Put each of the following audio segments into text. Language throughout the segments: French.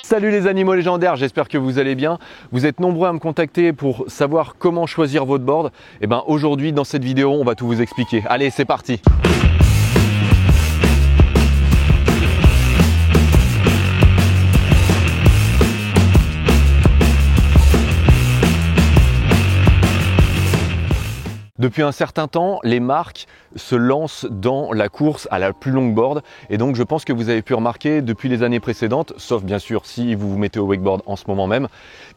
Salut les animaux légendaires, j'espère que vous allez bien. Vous êtes nombreux à me contacter pour savoir comment choisir votre board. Et bien aujourd'hui dans cette vidéo, on va tout vous expliquer. Allez, c'est parti! Depuis un certain temps, les marques se lancent dans la course à la plus longue board et donc je pense que vous avez pu remarquer depuis les années précédentes, sauf bien sûr si vous vous mettez au wakeboard en ce moment même,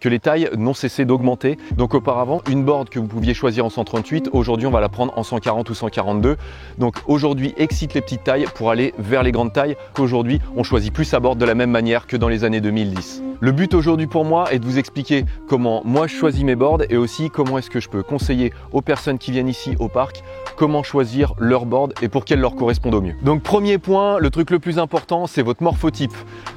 que les tailles n'ont cessé d'augmenter. Donc auparavant, une board que vous pouviez choisir en 138, aujourd'hui on va la prendre en 140 ou 142. Donc aujourd'hui, excite les petites tailles pour aller vers les grandes tailles qu'aujourd'hui on choisit plus sa board de la même manière que dans les années 2010. Le but aujourd'hui pour moi est de vous expliquer comment moi je choisis mes boards et aussi comment est-ce que je peux conseiller aux personnes qui viennent ici au parc comment choisir leur board et pour qu'elle leur corresponde au mieux. Donc premier point, le truc le plus important, c'est votre morphotype.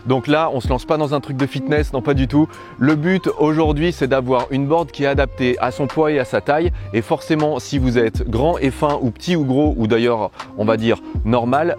Donc là, on se lance pas dans un truc de fitness, non pas du tout. Le but aujourd'hui, c'est d'avoir une board qui est adaptée à son poids et à sa taille. Et forcément, si vous êtes grand et fin ou petit ou gros ou d'ailleurs, on va dire normal,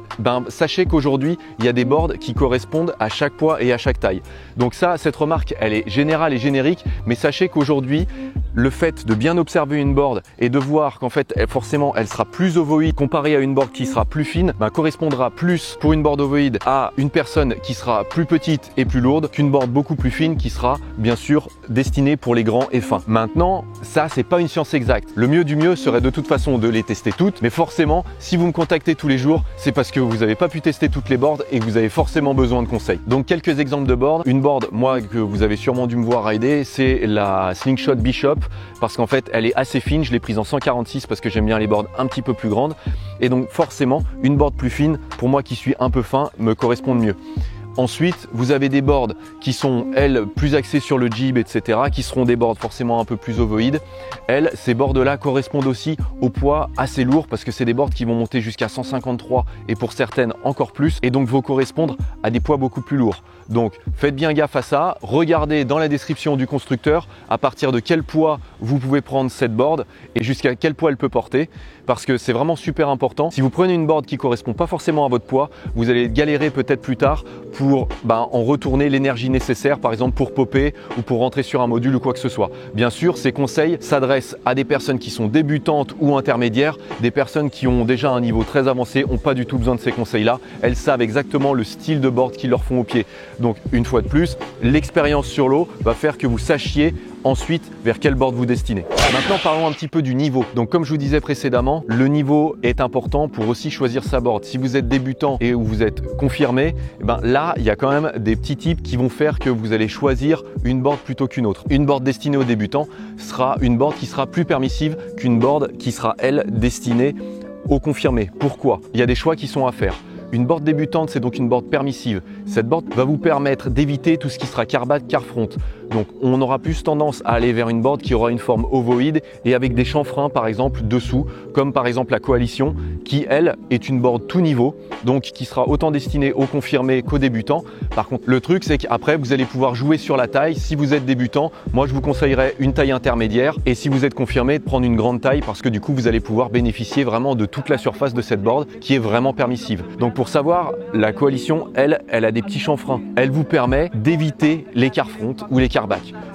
sachez qu'aujourd'hui, il y a des boards qui correspondent à chaque poids et à chaque taille. Donc ça, cette remarque, elle est générale et générique, mais sachez qu'aujourd'hui, le fait de bien observer une board et de voir qu'en fait, forcément, elle sera plus ovoïde comparée à une board qui sera plus fine, correspondra plus pour une board ovoïde à une personne qui sera plus petite et plus lourde qu'une board beaucoup plus fine qui sera bien sûr destinée pour les grands et fins. Maintenant, ça, c'est pas une science exacte. Le mieux du mieux serait de toute façon de les tester toutes, mais forcément, si vous me contactez tous les jours, c'est parce que vous n'avez pas pu tester toutes les boards et que vous avez forcément besoin de conseils. Donc, quelques exemples de boards. Une board, moi, que vous avez sûrement dû me voir rider, c'est la Slingshot Bishop parce qu'en fait, elle est assez fine. Je l'ai prise en 146 parce que j'aime bien les boards un petit peu plus grandes. Et donc, forcément, une board plus fine, pour moi qui suis un peu fin, me correspond mieux. Ensuite, vous avez des boards qui sont, elles, plus axées sur le jib, etc., qui seront des boards forcément un peu plus ovoïdes. Elles, ces boards-là correspondent aussi au poids assez lourd parce que c'est des boards qui vont monter jusqu'à 153 et pour certaines encore plus et donc vont correspondre à des poids beaucoup plus lourds. Donc, faites bien gaffe à ça. Regardez dans la description du constructeur à partir de quel poids vous pouvez prendre cette board et jusqu'à quel poids elle peut porter parce que c'est vraiment super important. Si vous prenez une board qui ne correspond pas forcément à votre poids, vous allez galérer peut-être plus tard pour en retourner l'énergie nécessaire, par exemple pour popper ou pour rentrer sur un module ou quoi que ce soit. Bien sûr, ces conseils s'adressent à des personnes qui sont débutantes ou intermédiaires. Des personnes qui ont déjà un niveau très avancé n'ont pas du tout besoin de ces conseils-là. Elles savent exactement le style de board qu'ils leur font au pied. Donc, une fois de plus, l'expérience sur l'eau va faire que vous sachiez ensuite vers quel board vous destinez. Maintenant, parlons un petit peu du niveau. Donc, comme je vous disais précédemment, le niveau est important pour aussi choisir sa board. Si vous êtes débutant et où vous êtes confirmé, là, il y a quand même des petits tips qui vont faire que vous allez choisir une board plutôt qu'une autre. Une board destinée aux débutants sera une board qui sera plus permissive qu'une board qui sera, elle, destinée aux confirmés. Pourquoi? Il y a des choix qui sont à faire. Une board débutante, c'est donc une board permissive. Cette board va vous permettre d'éviter tout ce qui sera carbat, carfront. Donc, on aura plus tendance à aller vers une board qui aura une forme ovoïde et avec des chanfreins, par exemple, dessous, comme par exemple la Coalition, qui, elle, est une board tout niveau, donc qui sera autant destinée aux confirmés qu'aux débutants. Par contre, le truc, c'est qu'après, vous allez pouvoir jouer sur la taille. Si vous êtes débutant, moi, je vous conseillerais une taille intermédiaire. Et si vous êtes confirmé, de prendre une grande taille parce que du coup, vous allez pouvoir bénéficier vraiment de toute la surface de cette board qui est vraiment permissive. Donc, pour savoir, la Coalition, elle a des petits chanfreins. Elle vous permet d'éviter les carfront ou les carbacs.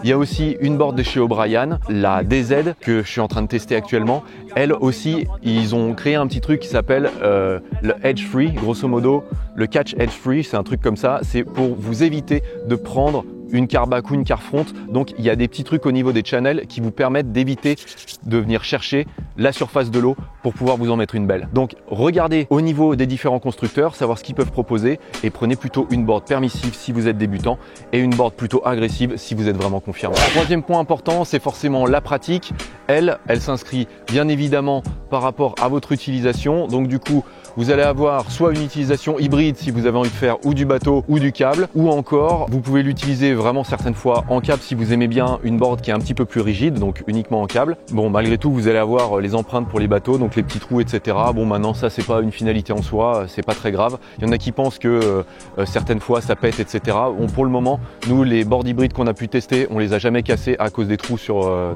Il y a aussi une board de chez O'Brien, la DZ, que je suis en train de tester actuellement. Elle aussi, ils ont créé un petit truc qui s'appelle le Edge Free, grosso modo. Le Catch Edge Free, c'est un truc comme ça. C'est pour vous éviter de prendre une carbac ou une carfront. Donc, il y a des petits trucs au niveau des channels qui vous permettent d'éviter de venir chercher la surface de l'eau pour pouvoir vous en mettre une belle. Donc, regardez au niveau des différents constructeurs, savoir ce qu'ils peuvent proposer et prenez plutôt une board permissive si vous êtes débutant et une board plutôt agressive si vous êtes vraiment confirmé. Troisième point important, c'est forcément la pratique. Elle s'inscrit bien évidemment par rapport à votre utilisation. Donc, du coup, vous allez avoir soit une utilisation hybride si vous avez envie de faire ou du bateau ou du câble, ou encore vous pouvez l'utiliser vraiment certaines fois en câble si vous aimez bien une board qui est un petit peu plus rigide, donc uniquement en câble. Bon, malgré tout, vous allez avoir les empreintes pour les bateaux, donc les petits trous, etc. Bon, maintenant ça c'est pas une finalité en soi, c'est pas très grave. Il y en a qui pensent que certaines fois ça pète, etc. Bon, pour le moment, nous les boards hybrides qu'on a pu tester, on les a jamais cassés à cause des trous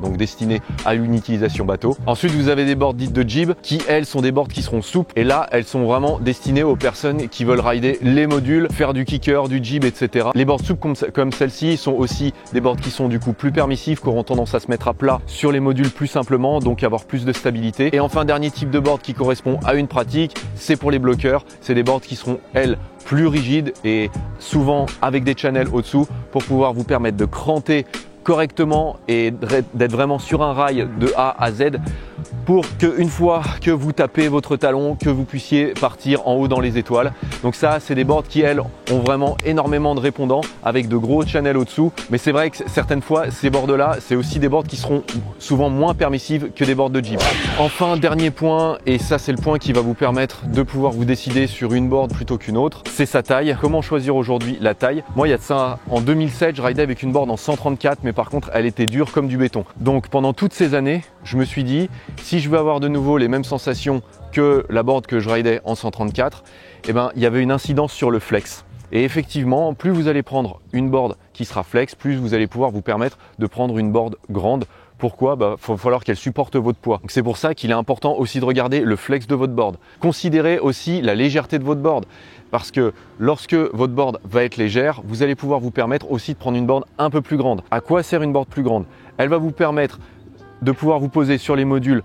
donc destinés à une utilisation bateau. Ensuite, vous avez des boards dites de jib qui elles sont des boards qui seront souples et là elles sont vraiment destinées aux personnes qui veulent rider les modules, faire du kicker, du jib, etc. Les boards souples comme celle-ci sont aussi des boards qui sont du coup plus permissifs, qui auront tendance à se mettre à plat sur les modules plus simplement, donc avoir plus de stabilité. Et enfin, dernier type de board qui correspond à une pratique, c'est pour les bloqueurs. C'est des boards qui seront, elles, plus rigides et souvent avec des channels au-dessous pour pouvoir vous permettre de cranter correctement et d'être vraiment sur un rail de A à Z pour qu'une fois que vous tapez votre talon, que vous puissiez partir en haut dans les étoiles. Donc ça, c'est des boards qui, elles, ont vraiment énormément de répondants avec de gros channels au-dessous. Mais c'est vrai que certaines fois, ces boards-là, c'est aussi des boards qui seront souvent moins permissives que des boards de jib. Enfin, dernier point, et ça c'est le point qui va vous permettre de pouvoir vous décider sur une board plutôt qu'une autre, c'est sa taille. Comment choisir aujourd'hui la taille? Moi, il y a de ça, en 2007, je ridais avec une board en 134, mais par contre, elle était dure comme du béton. Donc pendant toutes ces années, je me suis dit, si je veux avoir de nouveau les mêmes sensations que la board que je ridais en 134, eh ben, il y avait une incidence sur le flex. Et effectivement, plus vous allez prendre une board qui sera flex, plus vous allez pouvoir vous permettre de prendre une board grande. Pourquoi? Il va falloir qu'elle supporte votre poids. C'est pour ça qu'il est important aussi de regarder le flex de votre board. Considérez aussi la légèreté de votre board. Parce que lorsque votre board va être légère, vous allez pouvoir vous permettre aussi de prendre une board un peu plus grande. À quoi sert une board plus grande? Elle va vous permettre de pouvoir vous poser sur les modules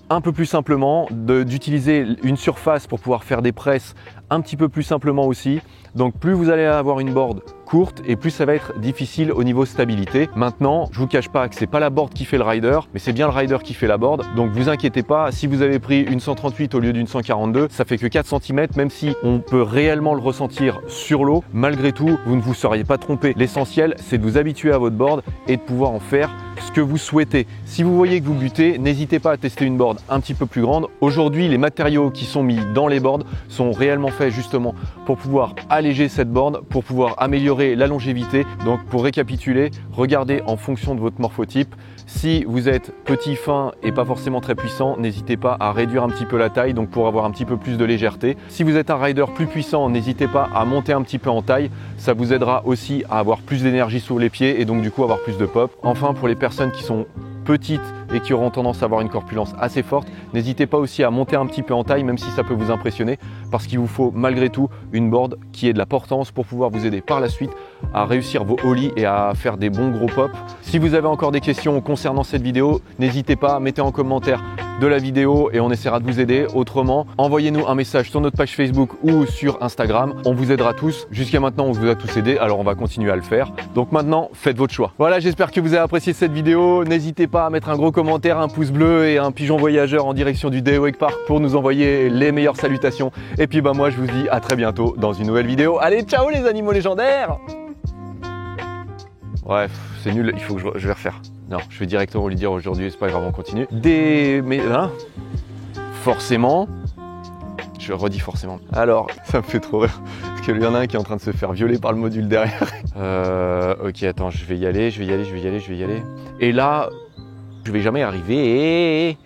un peu plus simplement, d'utiliser une surface pour pouvoir faire des presses un petit peu plus simplement aussi. Donc plus vous allez avoir une board courte et plus ça va être difficile au niveau stabilité. Maintenant, je vous cache pas que c'est pas la board qui fait le rider, mais c'est bien le rider qui fait la board. Donc vous inquiétez pas, si vous avez pris une 138 au lieu d'une 142, ça fait que 4 cm, même si on peut réellement le ressentir sur l'eau, malgré tout, vous ne vous seriez pas trompé. L'essentiel, c'est de vous habituer à votre board et de pouvoir en faire ce que vous souhaitez. Si vous voyez que vous butez, n'hésitez pas à tester une board un petit peu plus grande. Aujourd'hui, les matériaux qui sont mis dans les boards sont réellement faits justement pour pouvoir alléger cette board, pour pouvoir améliorer la longévité. Donc pour récapituler, regardez en fonction de votre morphotype. Si vous êtes petit, fin et pas forcément très puissant, n'hésitez pas à réduire un petit peu la taille, donc pour avoir un petit peu plus de légèreté. Si vous êtes un rider plus puissant, n'hésitez pas à monter un petit peu en taille. Ça vous aidera aussi à avoir plus d'énergie sous les pieds et donc du coup avoir plus de pop. Enfin, pour les personnes qui sont petites et qui auront tendance à avoir une corpulence assez forte, n'hésitez pas aussi à monter un petit peu en taille, même si ça peut vous impressionner, parce qu'il vous faut malgré tout une board qui ait de la portance pour pouvoir vous aider par la suite à réussir vos ollies et à faire des bons gros pops. Si vous avez encore des questions concernant cette vidéo, n'hésitez pas, mettez en commentaire de la vidéo et on essaiera de vous aider. Autrement, envoyez-nous un message sur notre page Facebook ou sur Instagram. On vous aidera tous. Jusqu'à maintenant, on vous a tous aidés, alors on va continuer à le faire. Donc maintenant, faites votre choix. Voilà, j'espère que vous avez apprécié cette vidéo. N'hésitez pas à mettre un gros commentaire, un pouce bleu et un pigeon voyageur en direction du Day Wake Park pour nous envoyer les meilleures salutations. Et puis moi, je vous dis à très bientôt dans une nouvelle vidéo. Allez, ciao les animaux légendaires! Bref, c'est nul, il faut que je vais refaire. Non, je vais directement lui dire aujourd'hui, c'est pas grave, on continue. Forcément. Je redis forcément. Alors, ça me fait trop rire. Parce qu'il y en a un qui est en train de se faire violer par le module derrière. Ok, attends, je vais y aller. Et là, je vais jamais y arriver.